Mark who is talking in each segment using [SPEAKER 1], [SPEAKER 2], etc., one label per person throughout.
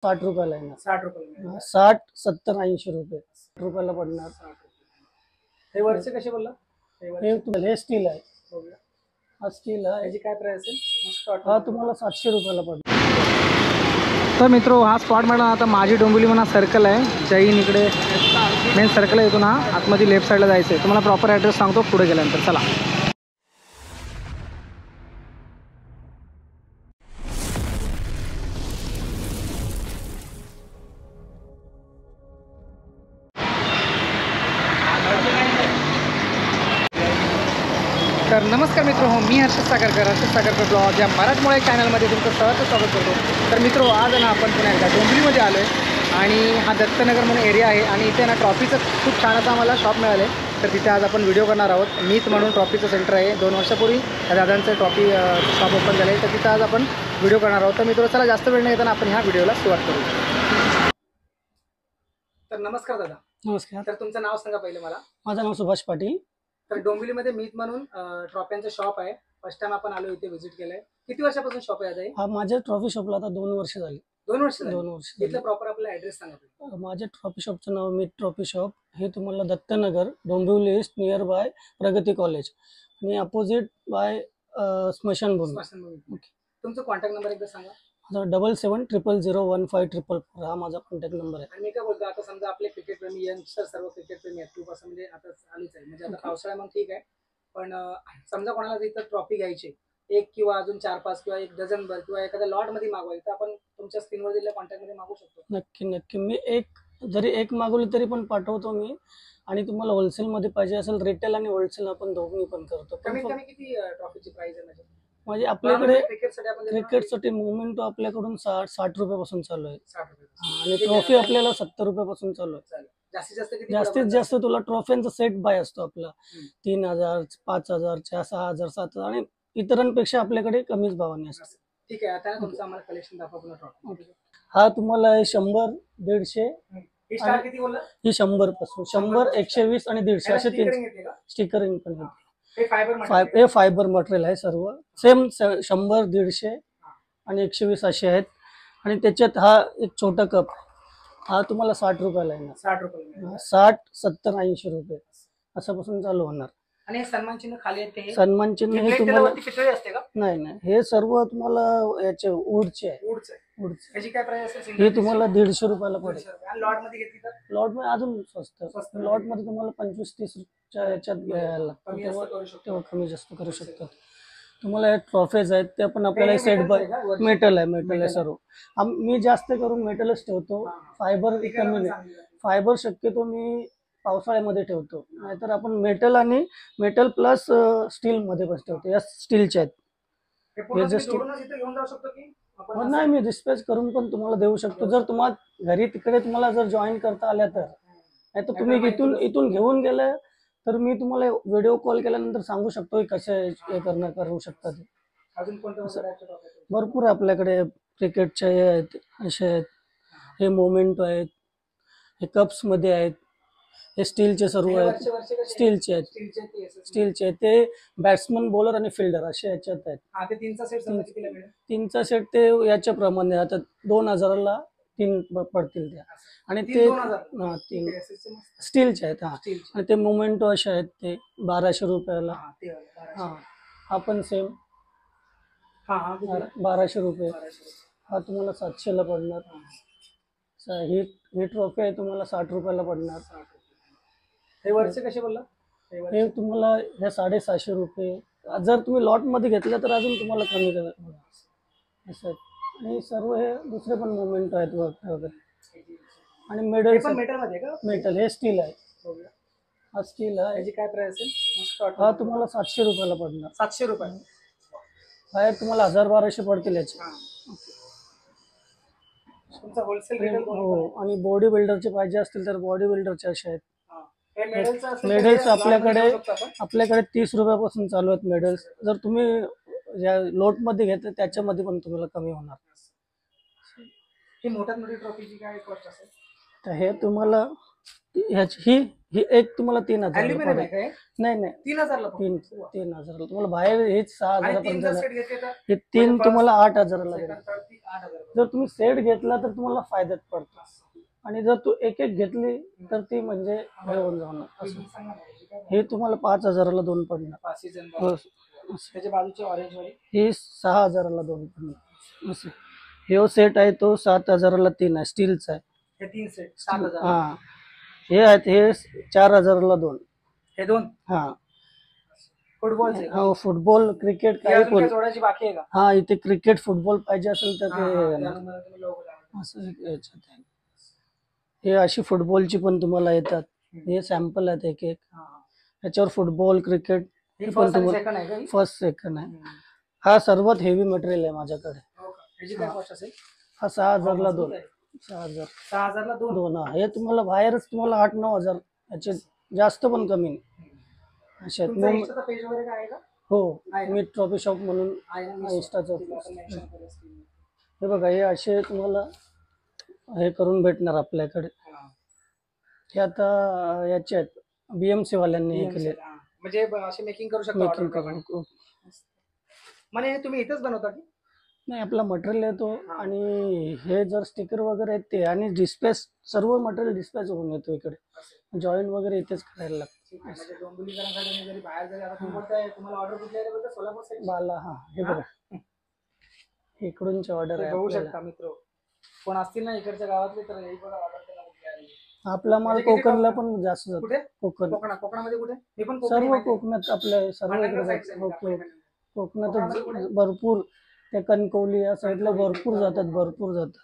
[SPEAKER 1] 60 रुपयाला आहे ना.
[SPEAKER 2] 60 रुपये
[SPEAKER 1] 60 70 80 रुपये रुपयाला पडणार.
[SPEAKER 2] हे वरचे कसे बोलला?
[SPEAKER 1] हे स्टील आहे.
[SPEAKER 2] बघूया.
[SPEAKER 1] हा स्टील आहे.
[SPEAKER 2] याची काय प्राइस आहे? मस्त
[SPEAKER 1] हा तुम्हाला 700 रुपयाला पडणार.
[SPEAKER 2] तर मित्रो हा स्पॉट म्हणा आता माझी डोंबिवली म्हणा सर्कल आहे. जैन इकडे मेन सर्कल आहे. इथून हा आतमध्ये लेफ्ट साईडला जायचं आहे. तुम्हाला प्रॉपर ॲड्रेस सांगतो पुढे गेल्यानंतर. चला. तर नमस्कार मित्र, हो मी हर्षद सागरकर ब्लॉग या मराठमोळ्या चॅनलमध्ये तुमचं सहर्ष स्वागत करतो. तर मित्रो आज ना आपण पुन्हा एकदा डोंबिवलीमध्ये आलो आहे आणि हा दत्तनगर म्हणून एरिया आहे आणि इथे ना ट्रॉफीचं खूप छान असं आम्हाला शॉप मिळालं आहे. तर तिथे आज आपण व्हिडिओ करणार आहोत. मीच म्हणून ट्रॉफीचं सेंटर आहे. 2 वर्षापूर्वी त्या दादांचं ट्रॉफी शॉप ओपन झालं आहे. तर तिथं आज आपण व्हिडिओ करणार आहोत. तर मित्रो चला जास्त वेळ नाही येताना आपण ह्या व्हिडिओला सुरुवात करू. तर नमस्कार दादा.
[SPEAKER 1] नमस्कार.
[SPEAKER 2] तर तुमचं नाव सांगा पहिले मला.
[SPEAKER 1] माझं नाव सुभाष पाटील.
[SPEAKER 2] तर डोंबिवलीमध्ये मीत म्हणून ट्रॉफ्यांचं शॉप आहे. फर्स्ट टाइम आपण आलो इथे व्हिजिट केलंय. किती वर्षापासून शॉप आहे आता?
[SPEAKER 1] हा माझ्या ट्रॉफी शॉपला आता 2 वर्ष झाली.
[SPEAKER 2] 2 वर्ष
[SPEAKER 1] 2 वर्ष.
[SPEAKER 2] इथलं प्रॉपर आपला ॲड्रेस सांगा.
[SPEAKER 1] माझ्या ट्रॉफी शॉपचं नाव मीत ट्रॉफी शॉप. हे तुम्हाला Dattanagar Dombivli east near by Pragati college आणि अपोजिट बाय स्मशानभूमी.
[SPEAKER 2] तुमचा कॉन्टॅक्ट नंबर एकदा सांगा.
[SPEAKER 1] 7700015444 हा माझा कॉन्टॅक्ट नंबर आहे.
[SPEAKER 2] आणि मी काय बोलतो, आता समजा आपले क्रिकेट प्रेमी यंगस्टर सर्व क्रिकेट प्रेमी आहेत खूप असं म्हणजे आता चालूच आहे. म्हणजे आता पावसाळा मग ठीक आहे, पण समजा कोणाला इथं ट्रॉफी घ्यायची 1 किंवा अजून 4-5 किंवा 1 डझन भर किंवा एखाद्या लॉट मध्ये मागवायची तर आपण तुमच्या स्क्रीनवर दिलेल्या कॉन्टॅक्ट मध्ये मागू शकतो.
[SPEAKER 1] नक्की मी जरी एक मागवली तरी पण पाठवतो मी. आणि तुम्हाला होलसेल मध्ये पाहिजे असेल रिटेल आणि होलसेल आपण दोन्ही पण करतो.
[SPEAKER 2] कमीत कमी किती ट्रॉफीची प्राइस आहे?
[SPEAKER 1] म्हणजे आपल्याकडे क्रिकेटसाठी मोमेंटो आपल्याकडून 60 रुपयापासून चालू आहे.
[SPEAKER 2] 60 रुपये.
[SPEAKER 1] आणि ट्रॉफी आपल्याला 70 रुपयापासून चालू आहे. जास्तीत जास्त तुला ट्रॉफ्यांचा सेट बाय असतो आपला 3000 5000 6000 7000 आणि इतरांपेक्षा आपल्याकडे कमीच भावाने असतं.
[SPEAKER 2] ठीक आहे. आता तुमचं आम्हाला कलेक्शन दाखवा ट्रॉफी.
[SPEAKER 1] हा तुम्हाला 100 150
[SPEAKER 2] किती बोलला?
[SPEAKER 1] ही 100 पासून 100 120 आणि 150 असे 3 स्टिकरिंग पण येते. हे फायबर मटेरियल आहे सर्व सेम 100 150 आणि 120 असे आहेत. आणि त्याच्यात हा एक छोटा कप हा तुम्हाला 60 रुपयाला आहे ना.
[SPEAKER 2] 60 रुपये
[SPEAKER 1] 60 70 80 रुपये असापासून चालू होणार.
[SPEAKER 2] आणि सन्मान चिन्ह खाली येते.
[SPEAKER 1] सन्मान चिन्ह हे तुम्हाला
[SPEAKER 2] पितळी असते का?
[SPEAKER 1] नाही हे सर्व तुम्हाला याचे वूडचे आहे.
[SPEAKER 2] याची काय प्राइस असेल?
[SPEAKER 1] हे तुम्हाला 150 रुपयाला पडेल.
[SPEAKER 2] लॉट मध्ये घेतली तर?
[SPEAKER 1] लॉट मध्ये अजून स्वस्त. लॉट मध्ये तुम्हाला 25-30 याच्यात घ्यायला लागतं, तेव्हा कमी जास्त करू शकतात. तुम्हाला ट्रॉफीज आहेत ते पण आपल्याला सेट बाय मेटल आहे सर्व. मी जास्त करून मेटलच ठेवतो. फायबर कमी नाही. फायबर शक्यतो मी पावसाळ्यामध्ये ठेवतो. नाहीतर आपण मेटल प्लस स्टील मध्ये पण ठेवतो. या स्टीलचे आहेत. नाही मी डिस्पॅच करून पण तुम्हाला देऊ शकतो. जर तुम्हाला घरी तिकडे तुम्हाला जर जॉईन करता आल्या तर. नाही तर तुम्ही इथून घेऊन गेले तर मी तुम्हाला व्हिडिओ कॉल केल्यानंतर सांगू शकतो कसे हे करू शकता ते. भरपूर आपल्याकडे क्रिकेटचे आहेत, असे आहेत. हे मोमेंटो आहेत, हे कप्स मध्ये आहेत, हे स्टीलचे सर्व आहेत. स्टीलचे आहेत ते बॅट्समन बॉलर आणि फिल्डर असे याच्यात आहेत. 3चा सेट ते याच्याप्रमाणे आता 2000ला 3 पडतील त्या. आणि ते 3 स्टीलचे आहेत. आणि ते मोमेंटो असे आहेत ते 1200 रुपयाला. हा पण सेम 1200 रुपये. हा तुम्हाला 700ला पडणार. ही ट्रॉफी आहे तुम्हाला 60 रुपयाला पडणार.
[SPEAKER 2] हे वरचे कसे बोलला?
[SPEAKER 1] हे तुम्हाला हे 750 रुपये. जर तुम्ही लॉट मध्ये घेतलं तर अजून तुम्हाला कमी असं. आणि सर्व हे दुसरे पण मोमेंट आहेत वगैरे. आणि मेटल हे स्टील आहे. हा स्टील आहे.
[SPEAKER 2] याची काय प्राइस आहे?
[SPEAKER 1] हा तुम्हाला 700 रुपयाला पडणार.
[SPEAKER 2] 700 रुपये.
[SPEAKER 1] बाहेर तुम्हाला 1000-1200 पडतील याचे. हो. आणि बॉडी बिल्डरचे पाहिजे असतील तर बॉडी बिल्डरचे असे आहेत. मेडल्स आपल्याकडे 30 रुपयापासून चालू आहेत मेडल्स. जर तुम्ही ज्या लोट मध्ये घेतले त्याच्यामध्ये पण तुम्हाला कमी होणार.
[SPEAKER 2] ही मोठी ट्रॉफीची काय कॉस्ट असेल?
[SPEAKER 1] तर हे तुम्हाला ह्याची ही एक तुम्हाला 3,000
[SPEAKER 2] ॲल्युमिनियम आहे काय?
[SPEAKER 1] नाही नाही
[SPEAKER 2] 3,000 ला
[SPEAKER 1] तीन 3,000 तुम्हाला बाहेर हेच 6,000
[SPEAKER 2] तीन
[SPEAKER 1] पर्यंत
[SPEAKER 2] जर
[SPEAKER 1] जाणार.
[SPEAKER 2] सेट घेतले तर
[SPEAKER 1] हे 3 तुम्हाला 8,000
[SPEAKER 2] second,
[SPEAKER 1] लागेल.
[SPEAKER 2] third, 8,000.
[SPEAKER 1] जर तुम्ही सेट घेतला तर तुम्हाला फायद्यात पडतो, आणि जर तू एक एक घेतली तर ती म्हणजे हे होऊन जाणार असं. हे तुम्हाला 5,000 2 पडणार. हो, असं.
[SPEAKER 2] त्याच्या बाजूचे ऑरेंज वाली
[SPEAKER 1] हे 6,000 2 पडणार असं. हे सेट आहे तो 7,000 3 आहे, स्टीलचा आहे.
[SPEAKER 2] हे 3 सेट 7,000.
[SPEAKER 1] हा, हे आहेत हे 4,000 2.
[SPEAKER 2] हे 2
[SPEAKER 1] हा
[SPEAKER 2] फुटबॉलचे.
[SPEAKER 1] हो, फुटबॉल क्रिकेट काही
[SPEAKER 2] अजून
[SPEAKER 1] पण.
[SPEAKER 2] काय जोडायची बाकी आहे का?
[SPEAKER 1] हा, इथे क्रिकेट फुटबॉल पाहिजे असेल तर
[SPEAKER 2] हा, हा,
[SPEAKER 1] ते
[SPEAKER 2] त्यानंतर तुम्ही logo लावा.
[SPEAKER 1] असं याच्यात आहे. हे अशी फुटबॉलची पण तुम्हाला येतात. हे सॅम्पल आहेत एक एक.
[SPEAKER 2] हा, हा.
[SPEAKER 1] याच्यावर फुटबॉल क्रिकेट
[SPEAKER 2] हे
[SPEAKER 1] पण
[SPEAKER 2] first आणि
[SPEAKER 1] तुम्हाला
[SPEAKER 2] second आहे का ही?
[SPEAKER 1] फर्स्ट सेकंड आहे. हा सर्वात हेवी मटेरियल आहे माझ्याकडे.
[SPEAKER 2] हो का? ह्याची काय कॉस्ट असेल?
[SPEAKER 1] हा 6,000 2.
[SPEAKER 2] मजबूत आहे.
[SPEAKER 1] 6,000
[SPEAKER 2] 6,000 ला 2.
[SPEAKER 1] 2. हा, हे तुम्हाला बाहेरच तुम्हाला 8-9,000 याचे जास्त पण कमी नाही असे आहेत.
[SPEAKER 2] तुमचा Instaचा पेज वगैरे काय आहे का?
[SPEAKER 1] हो,
[SPEAKER 2] आहे का?
[SPEAKER 1] मी ट्रॉफी शॉप म्हणून
[SPEAKER 2] आहे ना?
[SPEAKER 1] इंस्टाचं.
[SPEAKER 2] ठीक आहे, आपण mention करूया screen वर.
[SPEAKER 1] हे बघा, हे असे तुम्हाला हे करून भेटणार आपल्याकडे.
[SPEAKER 2] हा.
[SPEAKER 1] हे आता याचे आहेत, BMC वाल्यांनी हे केले.
[SPEAKER 2] हा. म्हणजे असे मेकिंग करू शकता
[SPEAKER 1] मेकिंग
[SPEAKER 2] order प्रमाणे.
[SPEAKER 1] करून.
[SPEAKER 2] म्हणजे हे तुम्ही इथेच बनवता की?
[SPEAKER 1] नाही, आपला मटेरियल येतो, आणि हे जर स्टिकर वगैरे आहेत ते, आणि डिस्पॅच सर्व मटेरियल डिस्पॅच होऊन येतो इकडे. जॉईन वगैरे इथेच करायला लागतं.
[SPEAKER 2] ठीक आहे. म्हणजे डोंबिवलीकरांसाठी जरी बाहेर जरी आता तुम्ही बोलताय तुम्हाला ऑर्डर कुठल्या आहे बरं? सोलापूर साईड
[SPEAKER 1] बाला. हा, हे बघा, इकडूनची ऑर्डर आहे
[SPEAKER 2] बघू
[SPEAKER 1] आपल्याला.
[SPEAKER 2] शकता मित्र. कोण असतील ना इकडच्या गावातले तर हे बघा ऑर्डर करायला कुठली आहे.
[SPEAKER 1] आपला माल
[SPEAKER 2] म्हणजे किती
[SPEAKER 1] कोकणला
[SPEAKER 2] कोकण?
[SPEAKER 1] पण जास्त जातो.
[SPEAKER 2] कुठे?
[SPEAKER 1] कोकण
[SPEAKER 2] कोकणामध्ये कुठे? मी पण कोकणी
[SPEAKER 1] सर्व
[SPEAKER 2] माहिती आहे.
[SPEAKER 1] कोकणात आपल्या सर्व
[SPEAKER 2] भांडणगड
[SPEAKER 1] इकडे
[SPEAKER 2] side
[SPEAKER 1] जातात.
[SPEAKER 2] side
[SPEAKER 1] हो,
[SPEAKER 2] आपल्या इकडे.
[SPEAKER 1] कोकणात
[SPEAKER 2] कुठे?
[SPEAKER 1] भरपूर, त्या कणकवली या साईडला भरपूर जातात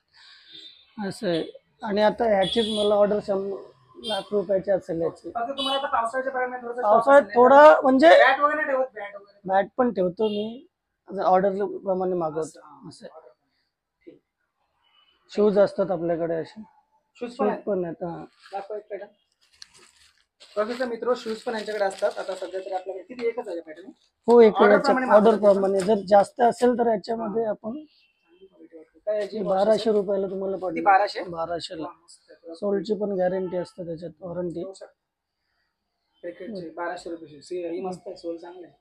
[SPEAKER 1] असं आहे. आणि आता ह्याचीच मला ऑर्डर 100 लाख रुपयाची असेल याची.
[SPEAKER 2] फक्त तुम्हाला आता पावसाळ्याच्या परिणामी थोडंसं
[SPEAKER 1] पावसाळ्यात
[SPEAKER 2] stock
[SPEAKER 1] थोडा
[SPEAKER 2] असेल.
[SPEAKER 1] म्हणजे
[SPEAKER 2] बॅट वगैरे नाही ठेवत, बॅट वगैरे.
[SPEAKER 1] बॅट पण ठेवतो मी, ऑर्डर प्रमाणे मागवतो असं.
[SPEAKER 2] ठीक.
[SPEAKER 1] शूज असतात आपल्याकडे असे.
[SPEAKER 2] शूज पण
[SPEAKER 1] शूज
[SPEAKER 2] आहेत.
[SPEAKER 1] पण आहेत. हा.
[SPEAKER 2] दाखवा एक पॅटर्न. प्रोफेसर मित्र, शूज पण यांच्याकडे असतात. आता सध्या तरी आपल्याकडे किती एकच आहे पॅटर्न?
[SPEAKER 1] हो, एक
[SPEAKER 2] Order प्रमाणे
[SPEAKER 1] ऑर्डर
[SPEAKER 2] मागवतो
[SPEAKER 1] प्रमाणे जर जास्त असेल तर याच्यामध्ये आपण
[SPEAKER 2] काय याची
[SPEAKER 1] 1200 रुपयाला तुम्हाला
[SPEAKER 2] ती
[SPEAKER 1] पडली.
[SPEAKER 2] 1200?
[SPEAKER 1] 1200ला.
[SPEAKER 2] मस्त आहे.
[SPEAKER 1] सोलची पण गॅरंटी असते त्याच्यात, वॉरंटी.
[SPEAKER 2] क्रिकेटचे 1200 रुपये शूज. ही मस्त आहे, सोल चांगलं आहे.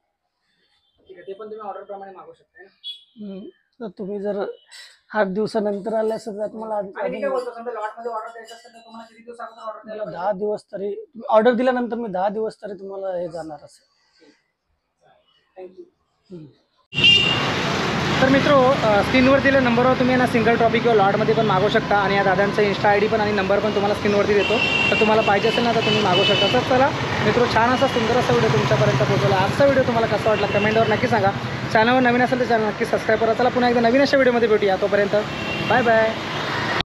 [SPEAKER 2] ठीक आहे, ते पण तुम्ही ऑर्डर प्रमाणे मागवू शकता ना.
[SPEAKER 1] तर तुम्ही जर 8 दिवसानंतर आले असेल तर तुम्हाला
[SPEAKER 2] आणि मी काय बोलतो, समजा लॉट मध्ये ऑर्डर द्यायचं असेल तर तुम्हाला किती दिवस अगोदर ऑर्डर द्यायला पाहिजे?
[SPEAKER 1] 10 दिवस तरी ऑर्डर दिल्यानंतर मी 10 दिवस तरी तुम्हाला हे जाणार असेल.
[SPEAKER 2] थँक्यू.
[SPEAKER 3] तर मित्र, स्क्रीनवर दिलेल्या नंबरवर तुम्ही ना सिंगल ट्रॉफी किंवा लॉटमध्ये पण मागवू शकता, आणि या दादांचा इंस्टा ID पण आणि नंबर पण तुम्हाला स्क्रीनवरती देतो. तर तुम्हाला पाहिजे असेल ना तर तुम्ही मागवू शकता. तर चला मित्र, छान असा सुंदर असा व्हिडिओ तुमच्यापर्यंत पोहोचवला. आजचा व्हिडिओ तुम्हाला कसा वाटला कमेंटवर नक्की सांगा. चॅनलवर नवीन असेल तर चॅनल नक्की सबस्क्राईब करा. चला पुन्हा एकदा नवीन अशा व्हिडिओमध्ये भेटूया. तोपर्यंत बाय बाय.